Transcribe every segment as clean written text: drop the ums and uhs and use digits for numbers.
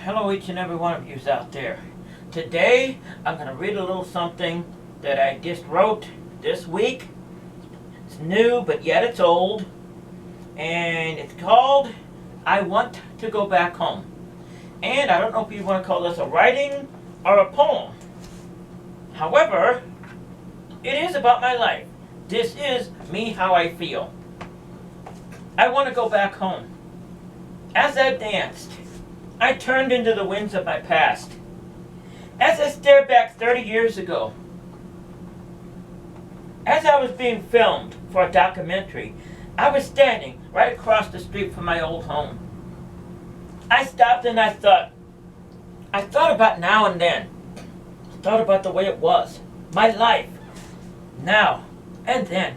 Hello, each and every one of yous out there. Today, I'm going to read a little something that I just wrote this week. It's new, but yet it's old. And it's called, I Want to Go Back Home. And I don't know if you want to call this a writing or a poem. However, it is about my life. This is me, how I feel. I want to go back home. As I danced, I turned into the winds of my past. As I stared back 30 years ago, as I was being filmed for a documentary, I was standing right across the street from my old home. I stopped and I thought about now and then. I thought about the way it was, my life, now and then.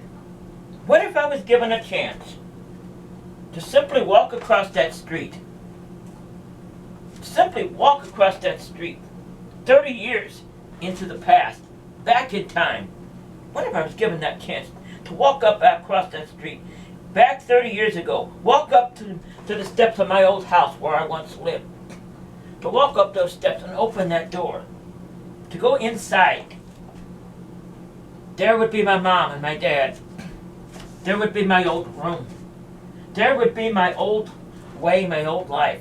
What if I was given a chance to simply walk across that street? Simply walk across that street 30 years into the past, back in time. What if I was given that chance to walk up across that street back 30 years ago, walk up to the steps of my old house where I once lived, to walk up those steps and open that door, to go inside. There would be my mom and my dad. There would be my old room. There would be my old way, my old life.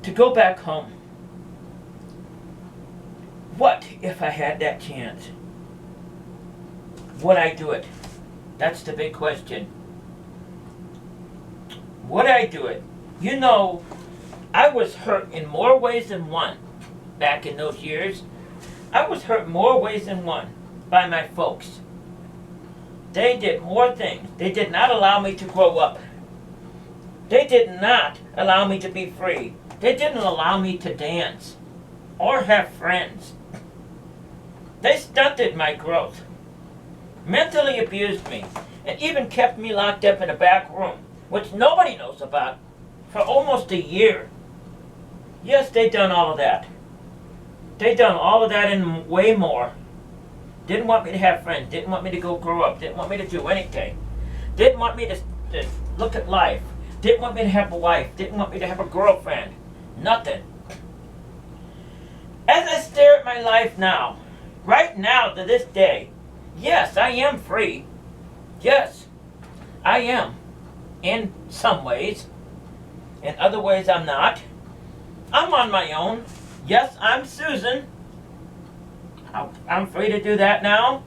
To go back home. What if I had that chance? Would I do it? That's the big question. Would I do it? You know, I was hurt in more ways than one back in those years. I was hurt more ways than one by my folks. They did more things. They did not allow me to grow up. They did not allow me to be free. They didn't allow me to dance or have friends. They stunted my growth, mentally abused me, and even kept me locked up in a back room, which nobody knows about, for almost a year. Yes, they done all of that. They done all of that and way more. Didn't want me to have friends, didn't want me to go grow up, didn't want me to do anything. Didn't want me to look at life, didn't want me to have a wife, didn't want me to have a girlfriend. Nothing. As I stare at my life now, right now to this day, yes, I am free. Yes, I am. In some ways. In other ways, I'm not. I'm on my own. Yes, I'm Susan. I'm free to do that now.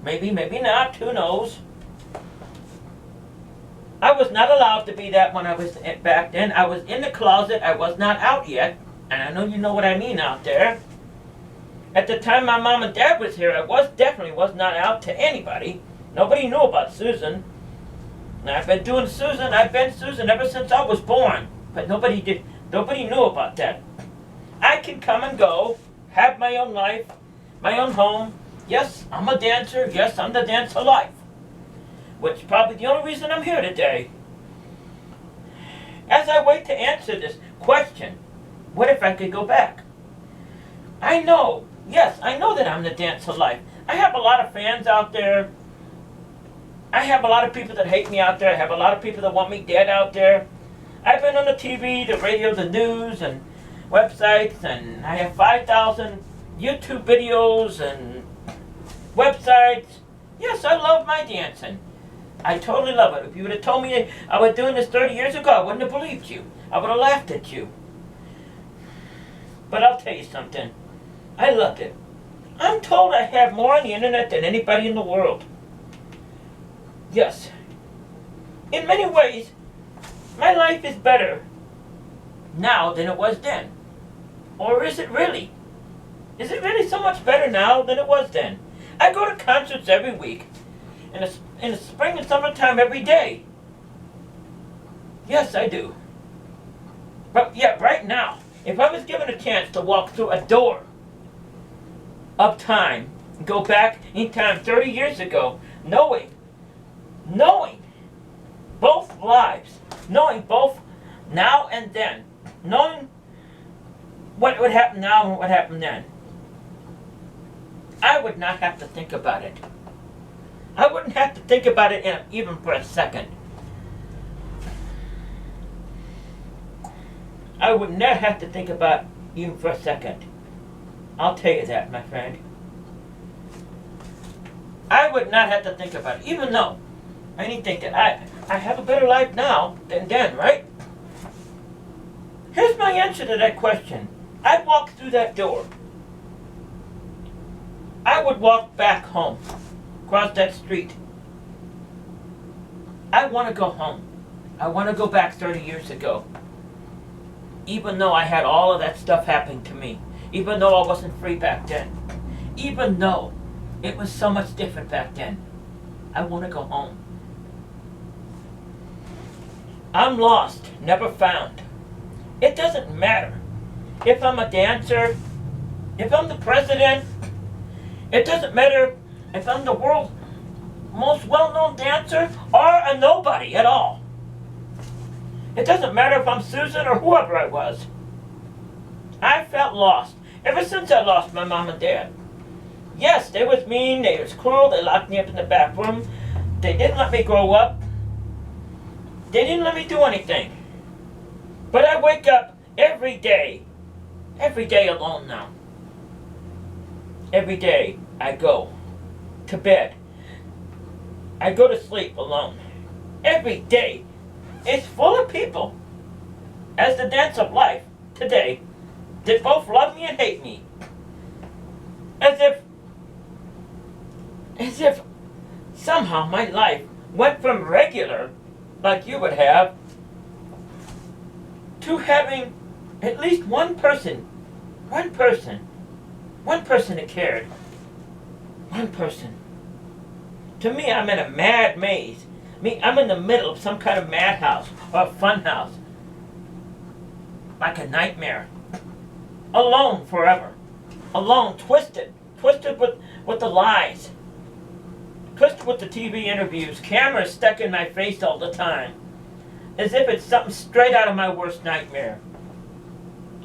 Maybe, maybe not. Who knows? I was not allowed to be that when I was back then. I was in the closet. I was not out yet. And I know you know what I mean out there. At the time my mom and dad was here, I definitely was not out to anybody. Nobody knew about Susan. And I've been Susan ever since I was born. But nobody knew about that. I can come and go, have my own life, my own home. Yes, I'm a dancer. Yes, I'm the dancer life. Which is probably the only reason I'm here today. As I wait to answer this question, what if I could go back? I know that I'm the dancer life. I have a lot of fans out there. I have a lot of people that hate me out there. I have a lot of people that want me dead out there. I've been on the TV, the radio, the news, and websites, and I have 5,000 YouTube videos and websites. Yes, I love my dancing. I totally love it. If you would have told me I was doing this 30 years ago, I wouldn't have believed you. I would have laughed at you. But I'll tell you something. I loved it. I'm told I have more on the internet than anybody in the world. Yes. In many ways, my life is better now than it was then. Or is it really? Is it really so much better now than it was then? I go to concerts every week. In the spring and summertime every day. Yes, I do. But yeah, right now, if I was given a chance to walk through a door of time, and go back in time 30 years ago, knowing both lives, knowing both now and then, knowing what would happen now and what would happen then, I would not have to think about it. I wouldn't have to think about it even for a second. I would not have to think about even for a second. I'll tell you that, my friend. I would not have to think about it, even though I didn't think that I have a better life now than then, right? Here's my answer to that question. I'd walk through that door. I would walk back home, across that street. I want to go home. I want to go back 30 years ago. Even though I had all of that stuff happening to me. Even though I wasn't free back then. Even though it was so much different back then. I want to go home. I'm lost, never found. It doesn't matter if I'm a dancer, if I'm the president. It doesn't matter if I'm the world's most well-known dancer or a nobody at all. It doesn't matter if I'm Susan or whoever I was. I felt lost ever since I lost my mom and dad. Yes, they was mean, they was cruel, they locked me up in the back room. They didn't let me grow up. They didn't let me do anything. But I wake up every day alone now. Every day I go to bed. I go to sleep alone. Every day. It's full of people, as the dance of life today, that both love me and hate me. As if somehow my life went from regular, like you would have, to having at least one person that cared. One person. To me, I'm in a mad maze. I'm in the middle of some kind of madhouse or a fun house. Like a nightmare. Alone forever. Alone, twisted with the lies. Twisted with the TV interviews. Cameras stuck in my face all the time. As if it's something straight out of my worst nightmare.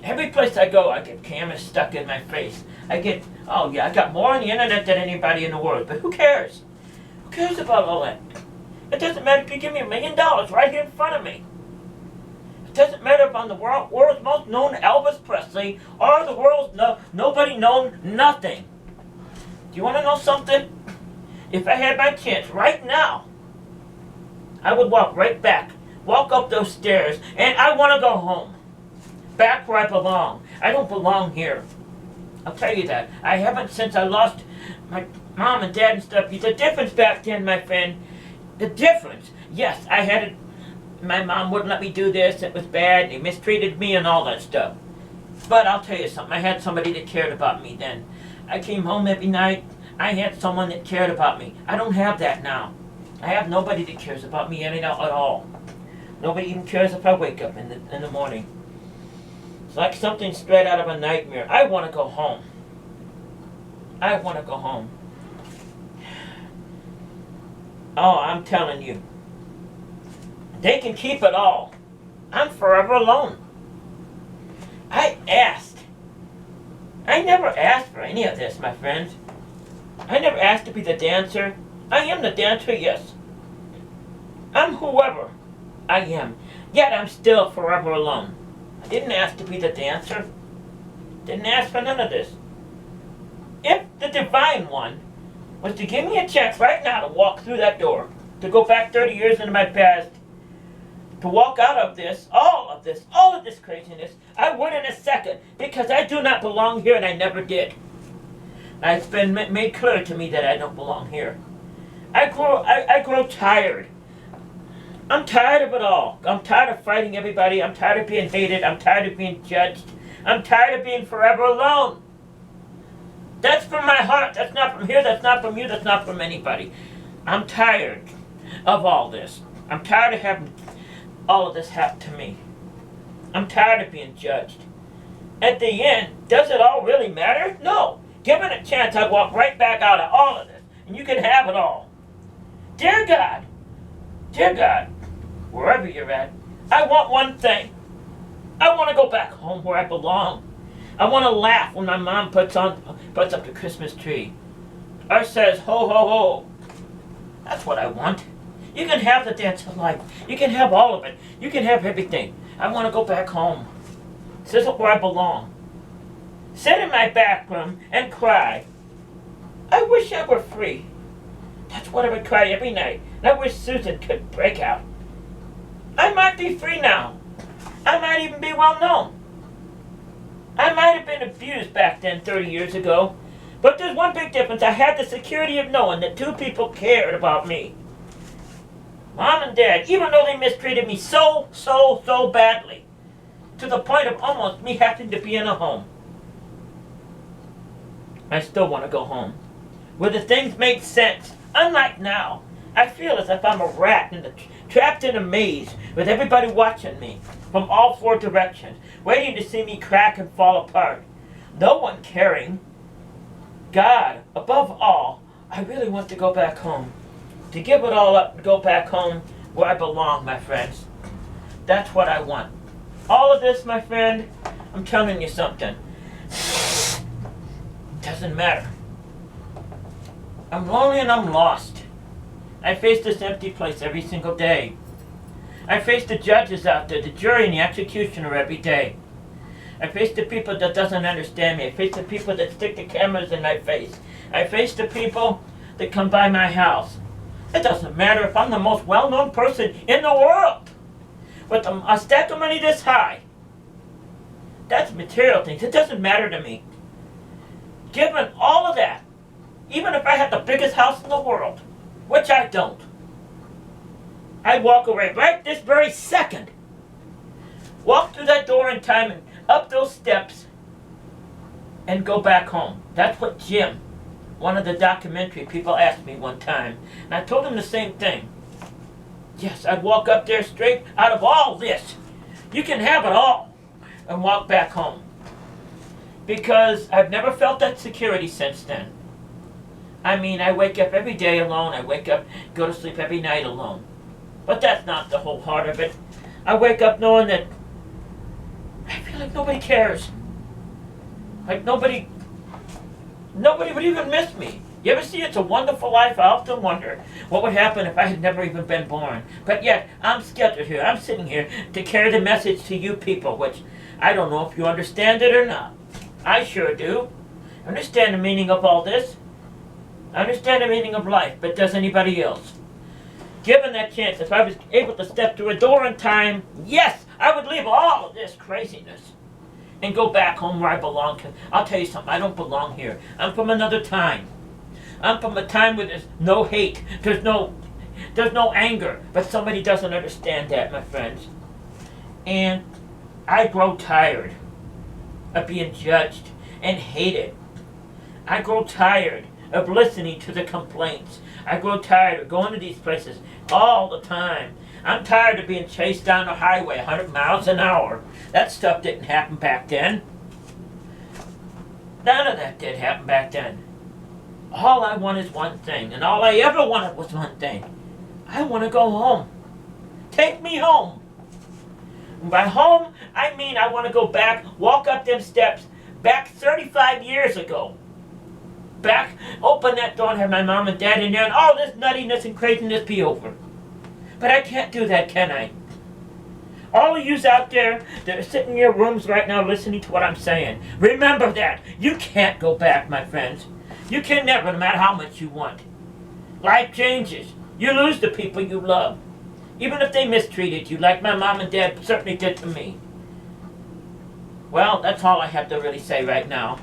Every place I go, I get cameras stuck in my face. I got more on the internet than anybody in the world. But who cares? Who cares about all that? It doesn't matter if you give me $1 million right here in front of me. It doesn't matter if I'm the world's most known Elvis Presley or the world's nobody known nothing. Do you want to know something? If I had my chance right now, I would walk right back, walk up those stairs, and I want to go home. Back where I belong. I don't belong here. I'll tell you that. I haven't since I lost my mom and dad and stuff. The difference back then, my friend, the difference. Yes, I had it. My mom wouldn't let me do this. It was bad. They mistreated me and all that stuff. But I'll tell you something. I had somebody that cared about me then. I came home every night. I had someone that cared about me. I don't have that now. I have nobody that cares about me at all. Nobody even cares if I wake up in the morning. It's like something straight out of a nightmare. I want to go home. I want to go home. Oh, I'm telling you. They can keep it all. I'm forever alone. I never asked for any of this, my friends. I never asked to be the dancer. I am the dancer, yes. I'm whoever I am. Yet I'm still forever alone. I didn't ask to be the dancer. Didn't ask for none of this. If the divine one was to give me a chance right now to walk through that door, to go back 30 years into my past, to walk out of this, all of this craziness, I would in a second, because I do not belong here and I never did. It's been made clear to me that I don't belong here. I grow tired. I'm tired of it all. I'm tired of fighting everybody. I'm tired of being hated. I'm tired of being judged. I'm tired of being forever alone. That's from my heart. That's not from here. That's not from you. That's not from anybody. I'm tired of all this. I'm tired of having all of this happen to me. I'm tired of being judged. At the end, does it all really matter? No. Given a chance, I'd walk right back out of all of this, and you can have it all. Dear God, wherever you're at, I want one thing. I want to go back home where I belong. I want to laugh when my mom puts up the Christmas tree, or says ho ho ho. That's what I want. You can have the dance of life. You can have all of it. You can have everything. I want to go back home. This isn't where I belong. Sit in my back room and cry. I wish I were free. That's what I would cry every night. And I wish Susan could break out. I might be free now. I might even be well known. I might have been abused back then 30 years ago. But there's one big difference. I had the security of knowing that two people cared about me. Mom and Dad, even though they mistreated me so badly, to the point of almost me having to be in a home, I still want to go home, where the things make sense. Unlike now, I feel as if I'm a rat trapped in a maze with everybody watching me from all four directions, waiting to see me crack and fall apart. No one caring. God, above all, I really want to go back home. To give it all up and go back home where I belong, my friends. That's what I want. All of this, my friend, I'm telling you something. Doesn't matter. I'm lonely and I'm lost. I face this empty place every single day. I face the judges out there, the jury and the executioner every day. I face the people that doesn't understand me. I face the people that stick the cameras in my face. I face the people that come by my house. It doesn't matter if I'm the most well-known person in the world with a stack of money this high. That's material things. It doesn't matter to me. Given all of that, even if I had the biggest house in the world, which I don't, I'd walk away right this very second. Walk through that door in time and up those steps and go back home. That's what Jim, one of the documentary people, asked me one time. And I told him the same thing. Yes, I'd walk up there straight out of all this. You can have it all. And walk back home. Because I've never felt that security since then. I mean, I wake up every day alone. I wake up, go to sleep every night alone. But that's not the whole heart of it. I wake up knowing that I feel like nobody cares. Like nobody would even miss me. You ever see It's a Wonderful Life? I often wonder what would happen if I had never even been born. But yet, I'm scheduled here. I'm sitting here to carry the message to you people, which I don't know if you understand it or not. I sure do. I understand the meaning of all this. I understand the meaning of life, but does anybody else? Given that chance, if I was able to step through a door in time, yes, I would leave all of this craziness and go back home where I belong. I'll tell you something, I don't belong here. I'm from another time. I'm from a time where there's no hate, there's no anger, but somebody doesn't understand that, my friends. And I grow tired of being judged and hated. I grow tired of listening to the complaints. I grow tired of going to these places all the time. I'm tired of being chased down the highway 100 miles an hour. That stuff didn't happen back then. None of that did happen back then. All I want is one thing, and all I ever wanted was one thing. I want to go home. Take me home. And by home, I mean I want to go back, walk up them steps, back 35 years ago. Back, open that door and have my mom and dad in there and all this nuttiness and craziness be over. But I can't do that, can I? All of yous out there that are sitting in your rooms right now listening to what I'm saying, remember that. You can't go back, my friends. You can never, no matter how much you want. Life changes. You lose the people you love. Even if they mistreated you, like my mom and dad certainly did to me. Well, that's all I have to really say right now.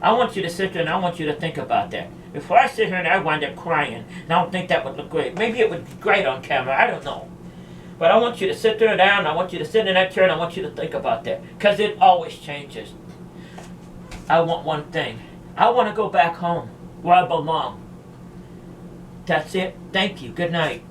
I want you to sit there and I want you to think about that. Before I sit here and I wind up crying, and I don't think that would look great. Maybe it would be great on camera, I don't know. But I want you to sit there down, I want you to sit in that chair and I want you to think about that. Because it always changes. I want one thing. I want to go back home, where I belong. That's it. Thank you. Good night.